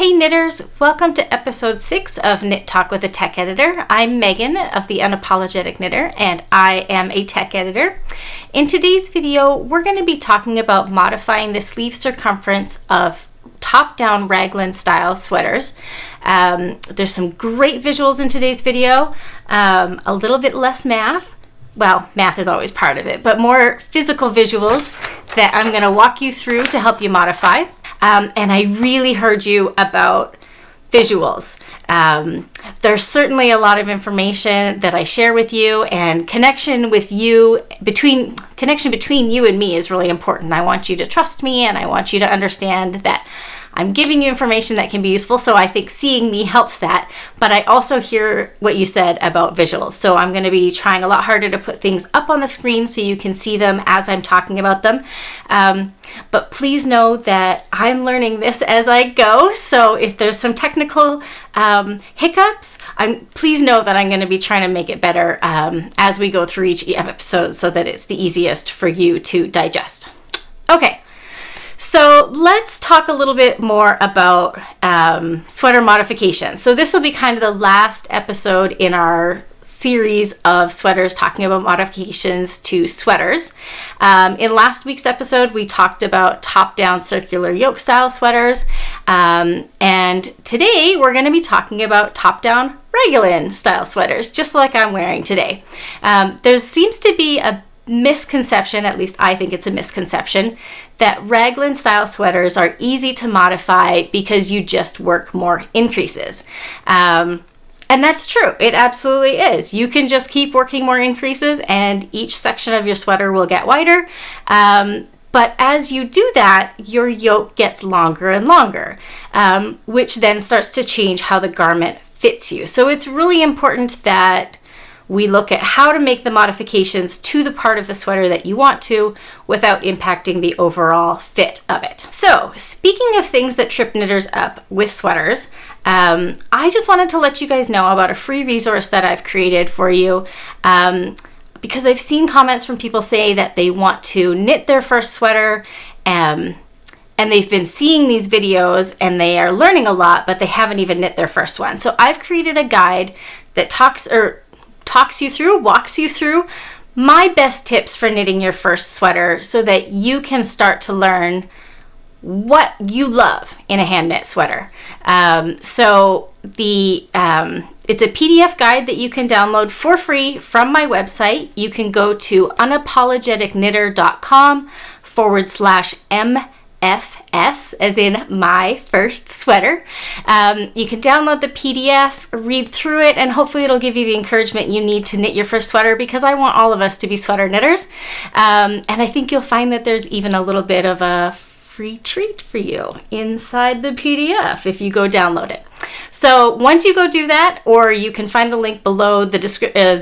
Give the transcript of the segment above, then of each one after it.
Hey knitters, welcome to episode 6 of Knit Talk with a Tech Editor. I'm Megan of the Unapologetic Knitter, and I am a tech editor. In today's video, we're going to be talking about modifying the sleeve circumference of top-down raglan style sweaters. There's some great visuals in today's video, a little bit less math. Well, math is always part of it, but more physical visuals that I'm going to walk you through to help you modify. And I really heard you about visuals. There's certainly a lot of information that I share with you, and connection between you and me is really important. I want you to trust me, and I want you to understand that I'm giving you information that can be useful, so I think seeing me helps that. But I also hear what you said about visuals, so I'm going to be trying a lot harder to put things up on the screen so you can see them as I'm talking about them. But please know that I'm learning this as I go, so if there's some technical hiccups, please know that I'm going to be trying to make it better as we go through each episode so that it's the easiest for you to digest. Okay. So let's talk a little bit more about sweater modifications. So this will be kind of the last episode in our series of sweaters talking about modifications to sweaters. In last week's episode, we talked about top-down circular yoke style sweaters. And today we're going to be talking about top-down raglan style sweaters, just like I'm wearing today. There seems to be a misconception, at least I think it's a misconception, that raglan style sweaters are easy to modify because you just work more increases. And that's true. It absolutely is. You can just keep working more increases and each section of your sweater will get wider. But as you do that, your yoke gets longer and longer, which then starts to change how the garment fits you. So it's really important that we look at how to make the modifications to the part of the sweater that you want to without impacting the overall fit of it. So, speaking of things that trip knitters up with sweaters, I just wanted to let you guys know about a free resource that I've created for you because I've seen comments from people say that they want to knit their first sweater and they've been seeing these videos and they are learning a lot, but they haven't even knit their first one. So I've created a guide that walks you through my best tips for knitting your first sweater so that you can start to learn what you love in a hand knit sweater. It's a PDF guide that you can download for free from my website. You can go to unapologeticknitter.com/MFS, as in my first sweater. You can download the PDF, read through it, and hopefully it'll give you the encouragement you need to knit your first sweater, because I want all of us to be sweater knitters. And I think you'll find that there's even a little bit of a free treat for you inside the PDF if you go download it. So once you go do that, or you can find the link below the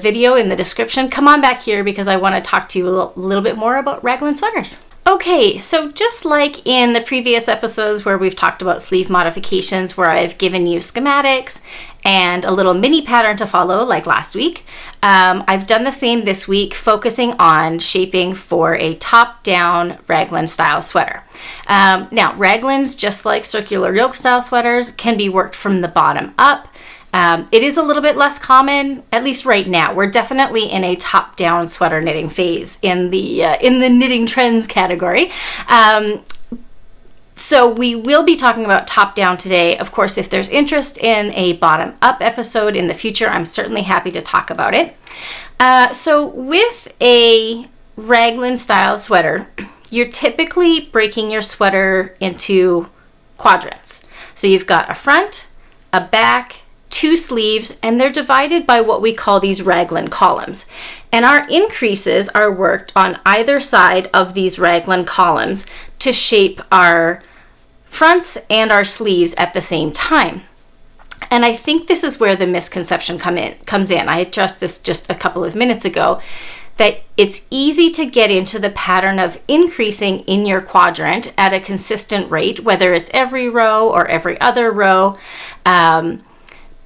video in the description, come on back here because I want to talk to you a little bit more about raglan sweaters. Okay, so just like in the previous episodes where we've talked about sleeve modifications, where I've given you schematics and a little mini pattern to follow like last week, I've done the same this week, focusing on shaping for a top-down raglan style sweater. Now, raglans, just like circular yoke style sweaters, can be worked from the bottom up. It is a little bit less common, at least right now. We're definitely in a top-down sweater knitting phase in the knitting trends category. So we will be talking about top-down today. Of course, if there's interest in a bottom-up episode in the future, I'm certainly happy to talk about it. So with a raglan style sweater, you're typically breaking your sweater into quadrants. So you've got a front, a back, two sleeves, and they're divided by what we call these raglan columns. And our increases are worked on either side of these raglan columns to shape our fronts and our sleeves at the same time. And I think this is where the misconception comes in. I addressed this just a couple of minutes ago, that it's easy to get into the pattern of increasing in your quadrant at a consistent rate, whether it's every row or every other row.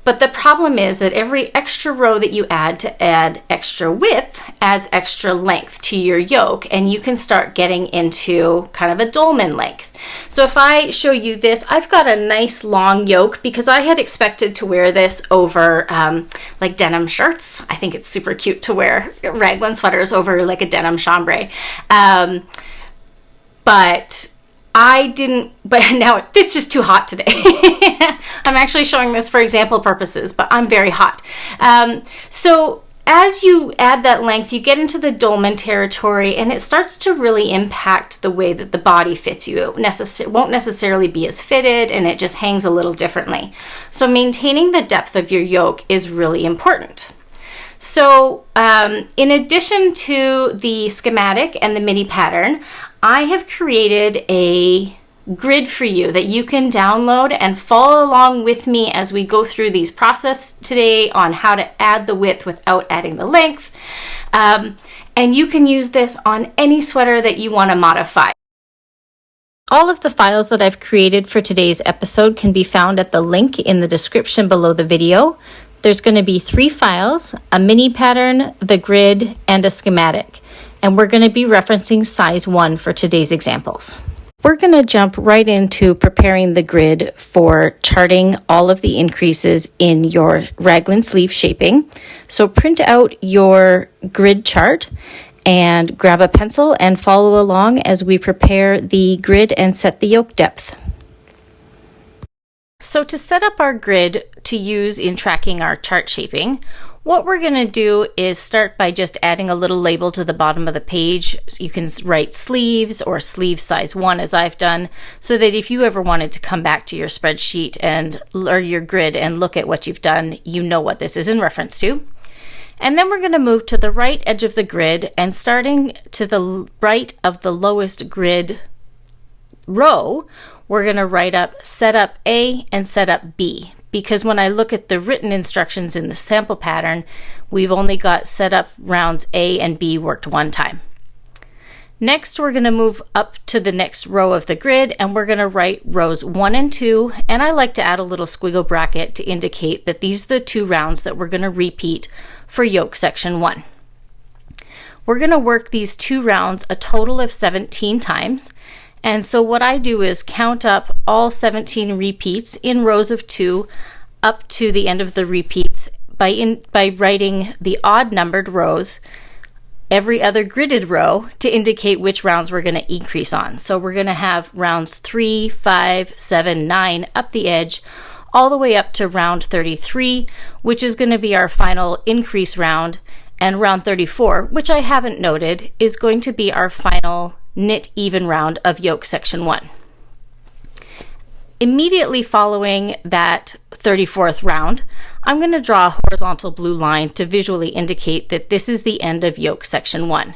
But the problem is that every extra row that you add to add extra width adds extra length to your yoke, and you can start getting into kind of a dolman length. So if I show you this, I've got a nice long yoke because I had expected to wear this over like denim shirts. I think it's super cute to wear raglan sweaters over like a denim chambray. But I didn't, but now it's just too hot today. I'm actually showing this for example purposes, but I'm very hot. So as you add that length, you get into the dolman territory, and it starts to really impact the way that the body fits you. It won't necessarily be as fitted, and it just hangs a little differently. So maintaining the depth of your yoke is really important. So in addition to the schematic and the mini pattern, I have created a grid for you that you can download and follow along with me as we go through these process today on how to add the width without adding the length. And you can use this on any sweater that you want to modify. All of the files that I've created for today's episode can be found at the link in the description below the video. There's going to be 3 files, a mini pattern, the grid, and a schematic. And we're going to be referencing size 1 for today's examples. We're going to jump right into preparing the grid for charting all of the increases in your raglan sleeve shaping. So print out your grid chart and grab a pencil and follow along as we prepare the grid and set the yoke depth. So to set up our grid to use in tracking our chart shaping, what we're going to do is start by just adding a little label to the bottom of the page. So you can write sleeves or sleeve size 1 as I've done, so that if you ever wanted to come back to your spreadsheet or your grid and look at what you've done, you know what this is in reference to. And then we're going to move to the right edge of the grid, and starting to the right of the lowest grid row, we're going to write up setup A and setup B. Because when I look at the written instructions in the sample pattern, we've only got setup rounds A and B worked 1 time. Next, we're going to move up to the next row of the grid, and we're going to write rows 1 and 2, and I like to add a little squiggle bracket to indicate that these are the 2 rounds that we're going to repeat for yoke section 1. We're going to work these 2 rounds a total of 17 times. And so what I do is count up all 17 repeats in rows of 2 up to the end of the repeats by writing the odd numbered rows every other gridded row to indicate which rounds we're going to increase on. So we're going to have rounds 3, 5, 7, 9 up the edge, all the way up to round 33, which is going to be our final increase round, and round 34, which I haven't noted, is going to be our final knit even round of yoke section 1. Immediately following that 34th round, I'm going to draw a horizontal blue line to visually indicate that this is the end of yoke section 1.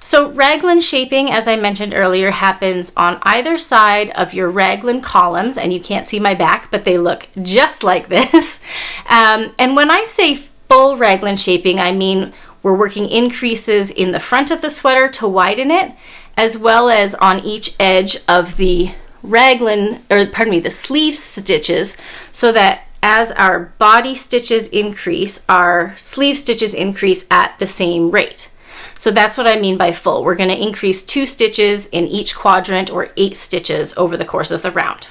So raglan shaping, as I mentioned earlier, happens on either side of your raglan columns, and you can't see my back, but they look just like this. And when I say full raglan shaping, I mean we're working increases in the front of the sweater to widen it, as well as on each edge of the the sleeve stitches, so that as our body stitches increase, our sleeve stitches increase at the same rate. So that's what I mean by full. We're going to increase 2 stitches in each quadrant, or 8 stitches over the course of the round.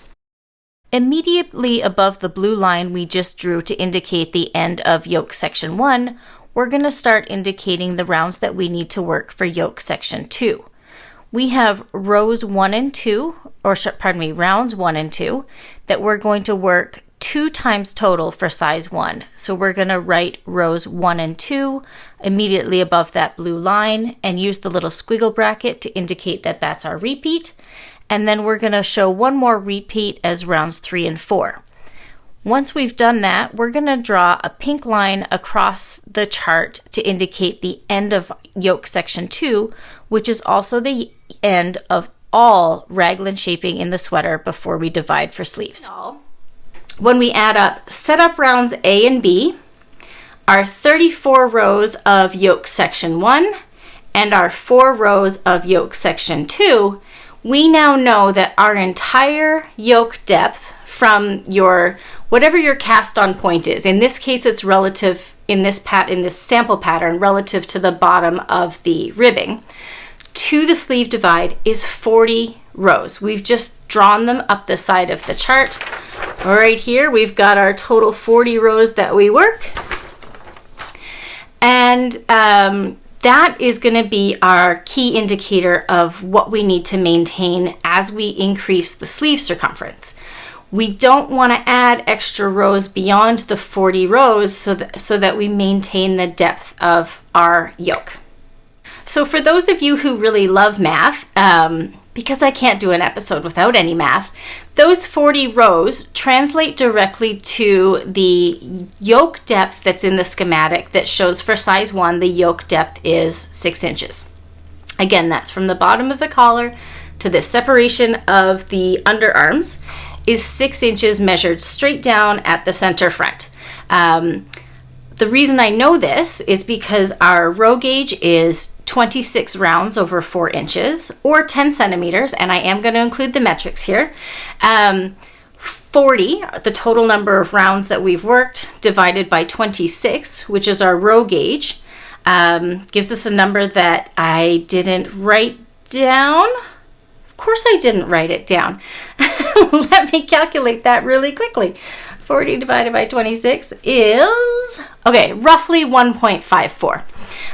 Immediately above the blue line we just drew to indicate the end of yoke section 1, we're going to start indicating the rounds that we need to work for yoke section 2. We have rounds 1 and 2, that we're going to work 2 times total for size 1. So we're going to write rows 1 and 2 immediately above that blue line and use the little squiggle bracket to indicate that that's our repeat. And then we're going to show 1 more repeat as rounds 3 and 4. Once we've done that, we're going to draw a pink line across the chart to indicate the end of yoke section 2, which is also the end of all raglan shaping in the sweater before we divide for sleeves. When we add up setup rounds A and B, our 34 rows of yoke section 1, and our 4 rows of yoke section 2, we now know that our entire yoke depth from your, whatever your cast on point is. In this case, it's relative in this sample pattern relative to the bottom of the ribbing to the sleeve divide is 40 rows. We've just drawn them up the side of the chart. Right here, we've got our total 40 rows that we work. And that is going to be our key indicator of what we need to maintain as we increase the sleeve circumference. We don't want to add extra rows beyond the 40 rows so that we maintain the depth of our yoke. So for those of you who really love math, because I can't do an episode without any math, those 40 rows translate directly to the yoke depth that's in the schematic that shows for size 1, the yoke depth is 6 inches. Again, that's from the bottom of the collar to the separation of the underarms is 6 inches measured straight down at the center front. The reason I know this is because our row gauge is 26 rounds over 4 inches or 10 centimeters, and I am going to include the metrics here. 40, the total number of rounds that we've worked, divided by 26, which is our row gauge, gives us a number that I didn't write down. Of course I didn't write it down. Let me calculate that really quickly. 40 divided by 26 is, okay, roughly 1.54.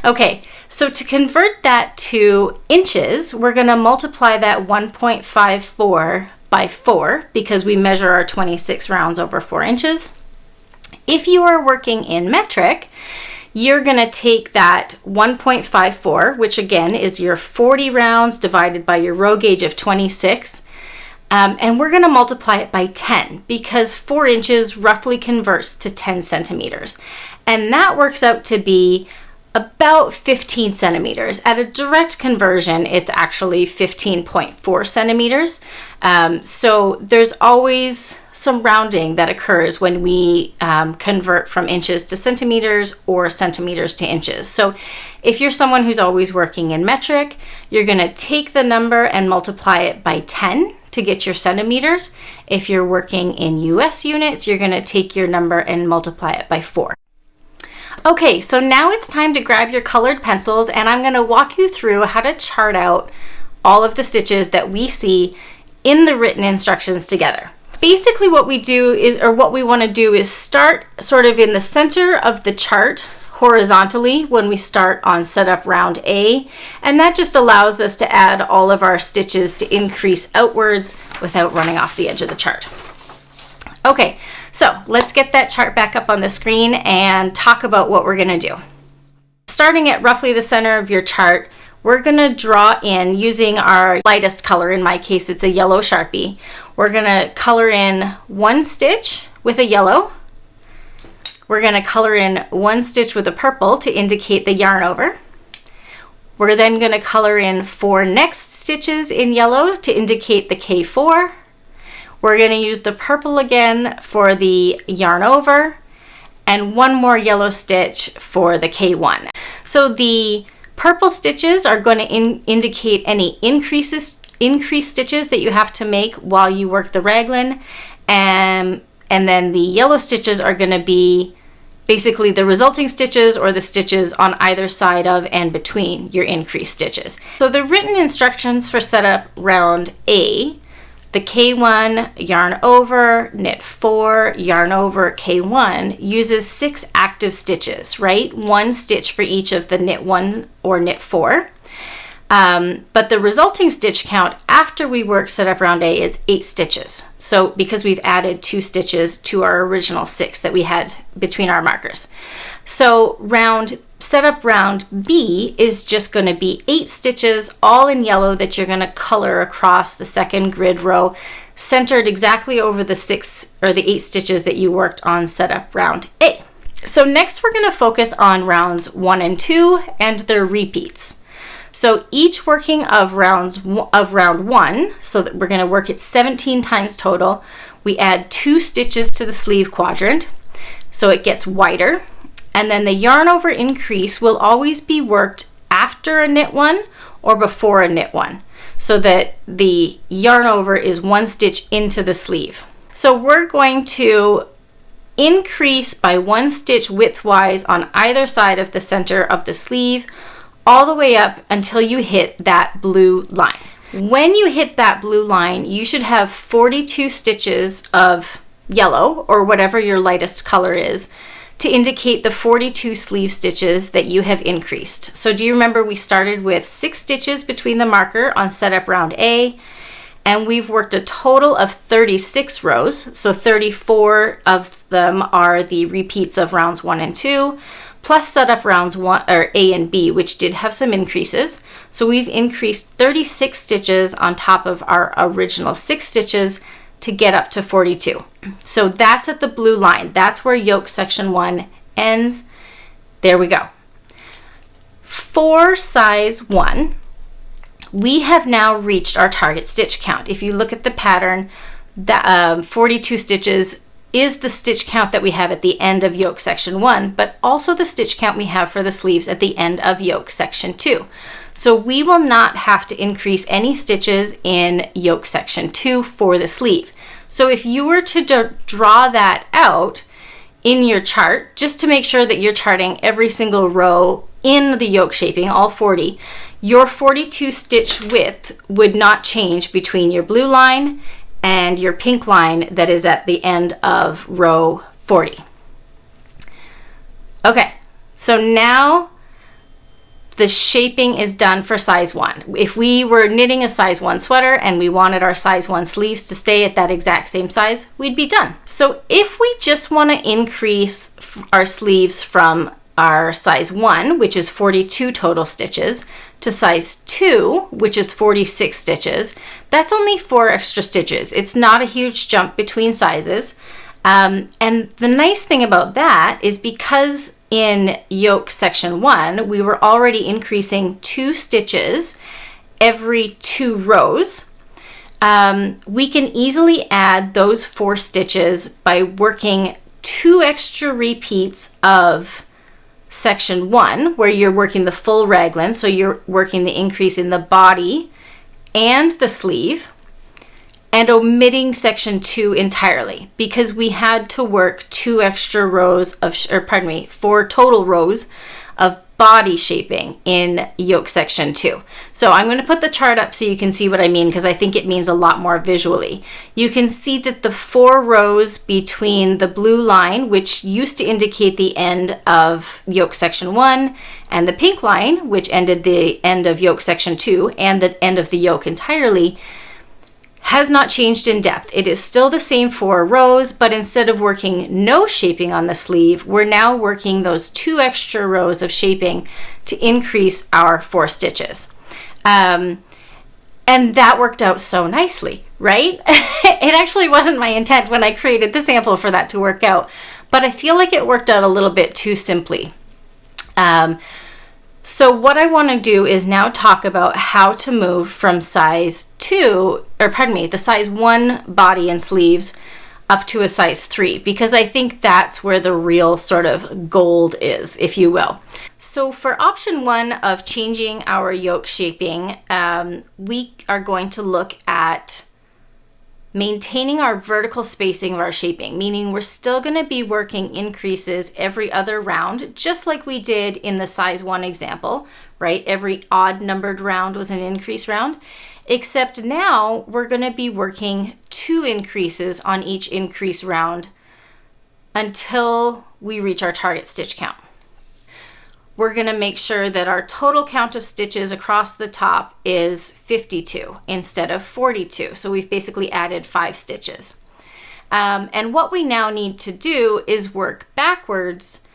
Okay, so to convert that to inches, we're going to multiply that 1.54 by 4 because we measure our 26 rounds over 4 inches. If you are working in metric, you're going to take that 1.54, which again is your 40 rounds divided by your row gauge of 26, and we're going to multiply it by 10 because 4 inches roughly converts to 10 centimeters. And that works out to be about 15 centimeters. At a direct conversion, it's actually 15.4 centimeters. So there's always some rounding that occurs when we convert from inches to centimeters or centimeters to inches. So if you're someone who's always working in metric, you're going to take the number and multiply it by 10 to get your centimeters. If you're working in US units, you're going to take your number and multiply it by 4. Okay, so now it's time to grab your colored pencils, and I'm going to walk you through how to chart out all of the stitches that we see in the written instructions together. Basically what we do is, or what we want to do is start sort of in the center of the chart horizontally when we start on setup round A, and that just allows us to add all of our stitches to increase outwards without running off the edge of the chart. Okay, so let's get that chart back up on the screen and talk about what we're going to do. Starting at roughly the center of your chart, we're going to draw in using our lightest color. In my case, it's a yellow Sharpie. We're going to color in one stitch with a yellow. We're going to color in one stitch with a purple to indicate the yarn over. We're then going to color in 4 next stitches in yellow to indicate the K4. We're going to use the purple again for the yarn over and one more yellow stitch for the K1. So the purple stitches are going to indicate any increased stitches that you have to make while you work the raglan, and then the yellow stitches are going to be basically the resulting stitches or the stitches on either side of and between your increased stitches. So the written instructions for setup round A, the K1 yarn over, knit 4, yarn over, K1 uses 6 active stitches, right? 1 stitch for each of the knit 1 or knit 4. But the resulting stitch count after we work setup round A is 8 stitches. So because we've added 2 stitches to our original 6 that we had between our markers. So setup round B is just going to be 8 stitches all in yellow that you're going to color across the second grid row, centered exactly over the 6 or the 8 stitches that you worked on setup round A. So next we're going to focus on rounds 1 and 2 and their repeats. So each working of round 1, so that we're going to work it 17 times total, we add 2 stitches to the sleeve quadrant so it gets wider. And then the yarn over increase will always be worked after a knit 1 or before a knit 1, so that the yarn over is 1 stitch into the sleeve. So we're going to increase by 1 stitch widthwise on either side of the center of the sleeve, all the way up until you hit that blue line. When you hit that blue line, you should have 42 stitches of yellow, or whatever your lightest color is, to indicate the 42 sleeve stitches that you have increased. So do you remember we started with 6 stitches between the marker on setup round A, and we've worked a total of 36 rows. So 34 of them are the repeats of rounds 1 and 2, plus setup rounds A and B, which did have some increases. So we've increased 36 stitches on top of our original 6 stitches to get up to 42. So that's at the blue line. That's where yoke section 1 ends. There we go. For size 1, we have now reached our target stitch count. If you look at the pattern, that 42 stitches is the stitch count that we have at the end of yoke section 1, but also the stitch count we have for the sleeves at the end of yoke section 2. So we will not have to increase any stitches in yoke section 2 for the sleeve. So if you were to draw that out in your chart, just to make sure that you're charting every single row in the yoke shaping, all 40, your 42 stitch width would not change between your blue line and your pink line that is at the end of row 40. Okay, so now the shaping is done for size 1. If we were knitting a size 1 sweater and we wanted our size 1 sleeves to stay at that exact same size, we'd be done. So if we just want to increase our sleeves from our size 1, which is 42 total stitches, to size 2, which is 46 stitches, that's only 4 extra stitches. It's not a huge jump between sizes. And the nice thing about that is because in yoke section 1, we were already increasing 2 stitches every 2 rows. We can easily add those 4 stitches by working 2 extra repeats of section 1, where you're working the full raglan, so you're working the increase in the body and the sleeve, and omitting section 2 entirely, because we had to work 2 extra rows of, 4 total rows of body shaping in yoke section 2. So I'm going to put the chart up so you can see what I mean, because I think it means a lot more visually. You can see that the 4 rows between the blue line, which used to indicate the end of yoke section 1, and the pink line, which ended the end of yoke section 2 and the end of the yoke entirely, has not changed in depth. It is still the same 4 rows, but instead of working no shaping on the sleeve, we're now working those 2 extra rows of shaping to increase our 4 stitches. And that worked out so nicely, right? It actually wasn't my intent when I created the sample for that to work out, but I feel like it worked out a little bit too simply. So what I want to do is now talk about how to move from size 2, the size 1 body and sleeves up to a size 3, because I think that's where the real sort of gold is, if you will. So for option 1 of changing our yoke shaping, we are going to look at maintaining our vertical spacing of our shaping, meaning we're still going to be working increases every other round, just like we did in the size 1 example, right? Every odd numbered round was an increase round, except now we're going to be working 2 increases on each increase round until we reach our target stitch count. We're going to make sure that our total count of stitches across the top is 52 instead of 42. So we've basically added 5 stitches. And what we now need to do is work backwards,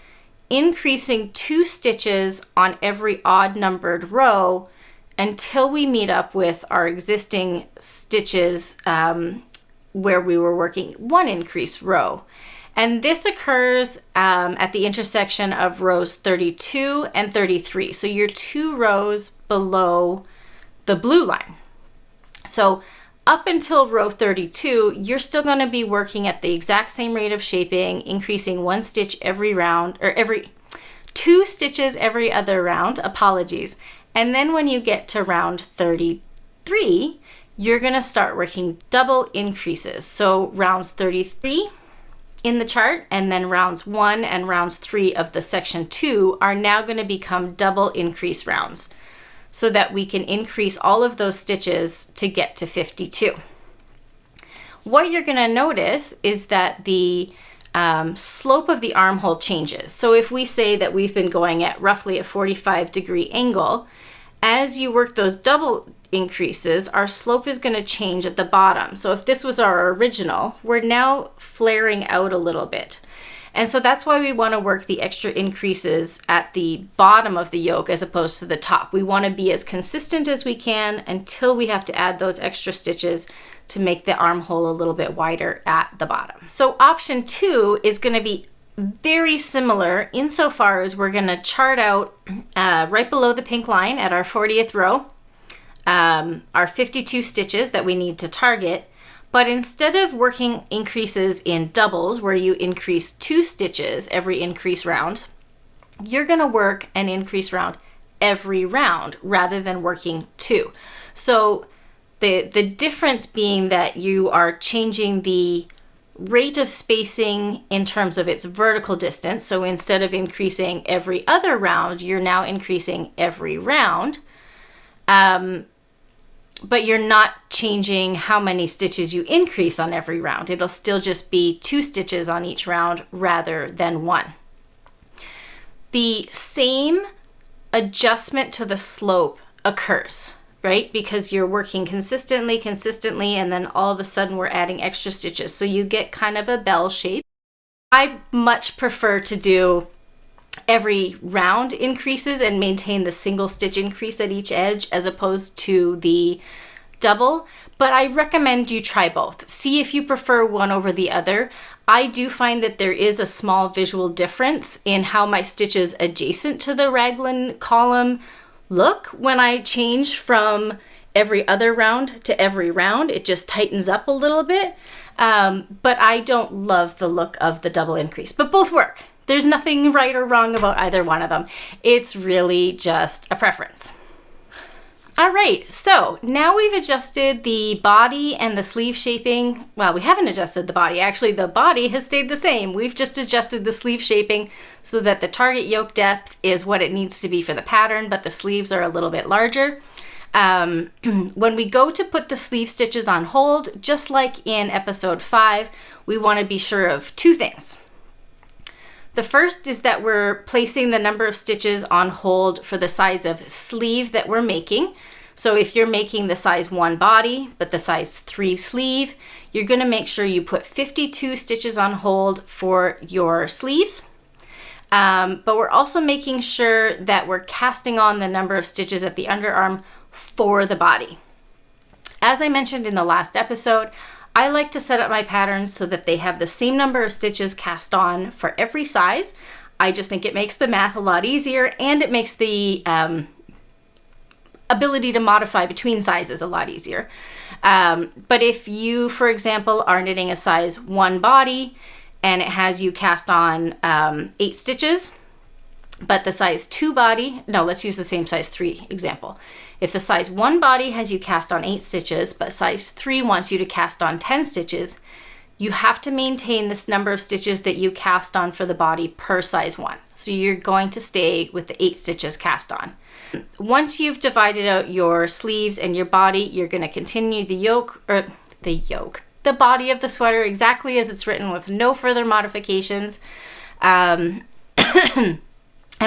increasing 2 stitches on every odd numbered row until we meet up with our existing stitches where we were working 1 increase row. And this occurs at the intersection of rows 32 and 33. So you're 2 rows below the blue line. So up until row 32, you're still going to be working at the exact same rate of shaping, increasing 1 stitch every round, or 2 stitches every other round, apologies. And then when you get to round 33, you're going to start working double increases. So rounds 33 in the chart, and then rounds 1 and rounds 3 of the section 2 are now going to become double increase rounds, so that we can increase all of those stitches to get to 52. What you're going to notice is that the slope of the armhole changes. So if we say that we've been going at roughly a 45-degree angle, as you work those double increases, our slope is going to change at the bottom. So if this was our original, we're now flaring out a little bit. And so that's why we want to work the extra increases at the bottom of the yoke as opposed to the top. We want to be as consistent as we can until we have to add those extra stitches to make the armhole a little bit wider at the bottom. So option 2 is going to be very similar insofar as we're going to chart out right below the pink line at our 40th row, our 52 stitches that we need to target. But instead of working increases in doubles where you increase 2 stitches every increase round, you're going to work an increase round every round rather than working 2. So the difference being that you are changing the rate of spacing in terms of its vertical distance. So instead of increasing every other round, you're now increasing every round. But you're not changing how many stitches you increase on every round. It'll still just be 2 stitches on each round rather than 1. The same adjustment to the slope occurs, right? Because you're working consistently, and then all of a sudden we're adding extra stitches. So you get kind of a bell shape. I much prefer to do every round increases and maintain the single stitch increase at each edge as opposed to the double, but I recommend you try both. See if you prefer one over the other. I do find that there is a small visual difference in how my stitches adjacent to the raglan column look when I change from every other round to every round. It just tightens up a little bit, but I don't love the look of the double increase, but both work. There's nothing right or wrong about either one of them. It's really just a preference. All right, so now we've adjusted the body and the sleeve shaping. Well, we haven't adjusted the body. Actually, the body has stayed the same. We've just adjusted the sleeve shaping so that the target yoke depth is what it needs to be for the pattern, but the sleeves are a little bit larger. When we go to put the sleeve stitches on hold, just like in episode 5, we want to be sure of 2 things. The first is that we're placing the number of stitches on hold for the size of sleeve that we're making. So if you're making the size 1 body, but the size 3 sleeve, you're going to make sure you put 52 stitches on hold for your sleeves. But we're also making sure that we're casting on the number of stitches at the underarm for the body. As I mentioned in the last episode, I like to set up my patterns so that they have the same number of stitches cast on for every size. I just think it makes the math a lot easier, and it makes the ability to modify between sizes a lot easier. But if you, for example, are knitting a size 1 body and it has you cast on 8 stitches, but the size 2 body, no, let's use the same size 3 example. If the size 1 body has you cast on 8 stitches, but size 3 wants you to cast on 10 stitches, you have to maintain this number of stitches that you cast on for the body per size 1. So you're going to stay with the 8 stitches cast on. Once you've divided out your sleeves and your body, you're going to continue the body of the sweater exactly as it's written with no further modifications. And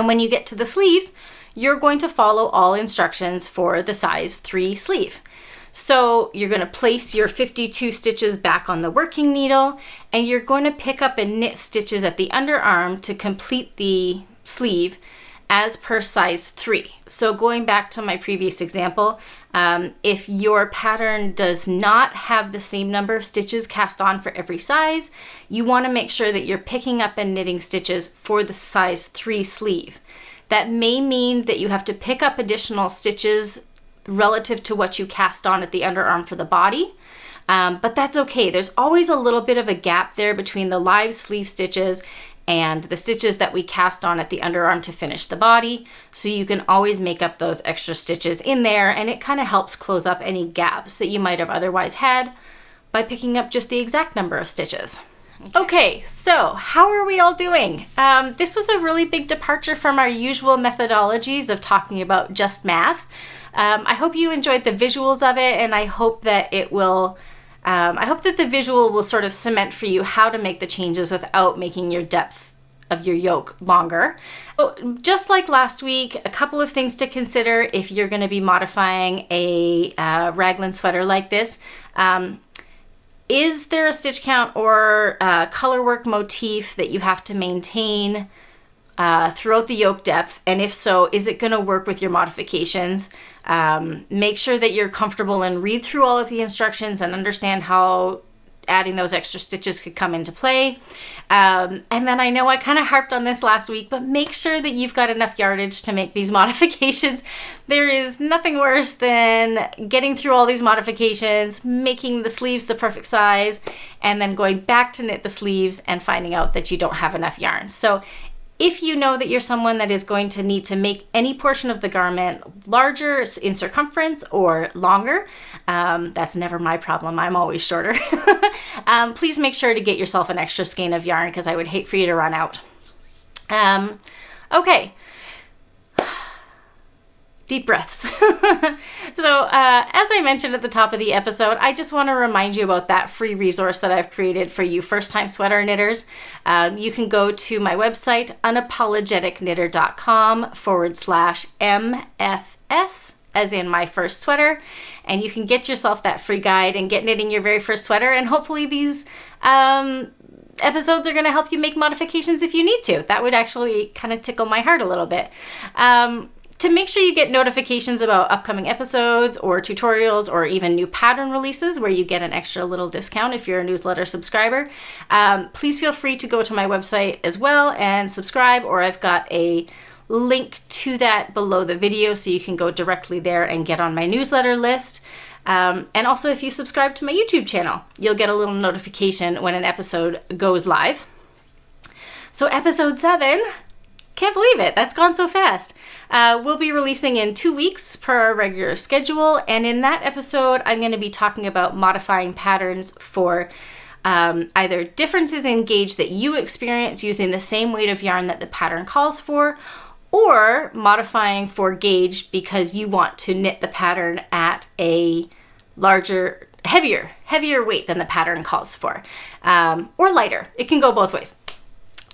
when you get to the sleeves, you're going to follow all instructions for the size 3 sleeve. So you're going to place your 52 stitches back on the working needle, and you're going to pick up and knit stitches at the underarm to complete the sleeve as per size 3. So going back to my previous example, if your pattern does not have the same number of stitches cast on for every size, you want to make sure that you're picking up and knitting stitches for the size 3 sleeve. That may mean that you have to pick up additional stitches relative to what you cast on at the underarm for the body, but that's okay. There's always a little bit of a gap there between the live sleeve stitches and the stitches that we cast on at the underarm to finish the body. So you can always make up those extra stitches in there, and it kind of helps close up any gaps that you might have otherwise had by picking up just the exact number of stitches. Okay, so how are we all doing? This was a really big departure from our usual methodologies of talking about just math. I hope you enjoyed the visuals of it, and I hope that the visual will sort of cement for you how to make the changes without making your depth of your yoke longer. So, just like last week, a couple of things to consider if you're going to be modifying a raglan sweater like this. Is there a stitch count or color work motif that you have to maintain throughout the yoke depth? And if so, is it going to work with your modifications? Make sure that you're comfortable and read through all of the instructions and understand how adding those extra stitches could come into play. And then I know I kind of harped on this last week, but make sure that you've got enough yardage to make these modifications. There is nothing worse than getting through all these modifications, making the sleeves the perfect size, and then going back to knit the sleeves and finding out that you don't have enough yarn. So if you know that you're someone that is going to need to make any portion of the garment larger in circumference or longer, that's never my problem. I'm always shorter. Please make sure to get yourself an extra skein of yarn because I would hate for you to run out. Okay. Deep breaths. So as I mentioned at the top of the episode, I just want to remind you about that free resource that I've created for you first-time sweater knitters. You can go to my website, unapologeticknitter.com/MFS, as in my first sweater, and you can get yourself that free guide and get knitting your very first sweater, and hopefully these episodes are going to help you make modifications if you need to. That would actually kind of tickle my heart a little bit. To make sure you get notifications about upcoming episodes or tutorials or even new pattern releases where you get an extra little discount if you're a newsletter subscriber, please feel free to go to my website as well and subscribe, or I've got a link to that below the video so you can go directly there and get on my newsletter list. And also if you subscribe to my YouTube channel, you'll get a little notification when an episode goes live. So episode 7, can't believe it, that's gone so fast. We'll be releasing in 2 weeks per our regular schedule, and in that episode I'm going to be talking about modifying patterns for either differences in gauge that you experience using the same weight of yarn that the pattern calls for, or modifying for gauge because you want to knit the pattern at a larger, heavier weight than the pattern calls for, or lighter. It can go both ways.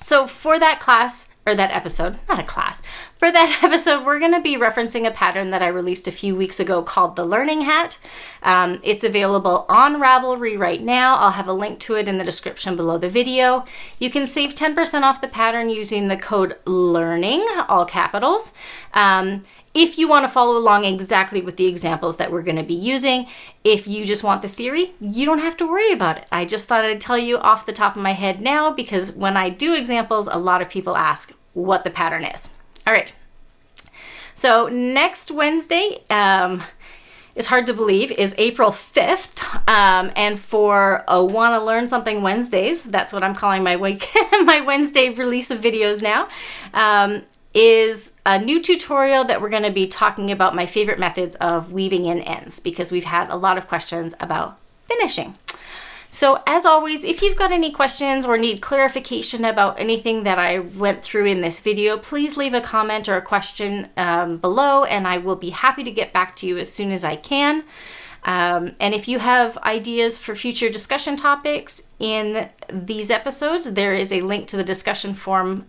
So for that class, or that episode, not a class, for that episode, we're going to be referencing a pattern that I released a few weeks ago called the Learning Hat. It's available on Ravelry right now. I'll have a link to it in the description below the video. You can save 10% off the pattern using the code LEARNING, all capitals. If you want to follow along exactly with the examples that we're going to be using. If you just want the theory, you don't have to worry about it. I just thought I'd tell you off the top of my head now because when I do examples, a lot of people ask what the pattern is. All right. So next Wednesday, it's hard to believe, is April 5th. And for Wanna Learn Something Wednesdays, that's what I'm calling my week, my Wednesday release of videos now, is a new tutorial that we're going to be talking about my favorite methods of weaving in ends because we've had a lot of questions about finishing. So as always, if you've got any questions or need clarification about anything that I went through in this video, please leave a comment or a question below and I will be happy to get back to you as soon as I can. And if you have ideas for future discussion topics in these episodes, there is a link to the discussion forum,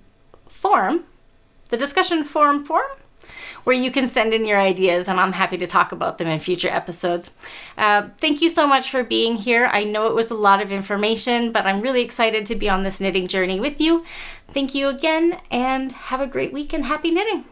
where you can send in your ideas and I'm happy to talk about them in future episodes. Thank you so much for being here. I know it was a lot of information, but I'm really excited to be on this knitting journey with you. Thank you again and have a great week and happy knitting.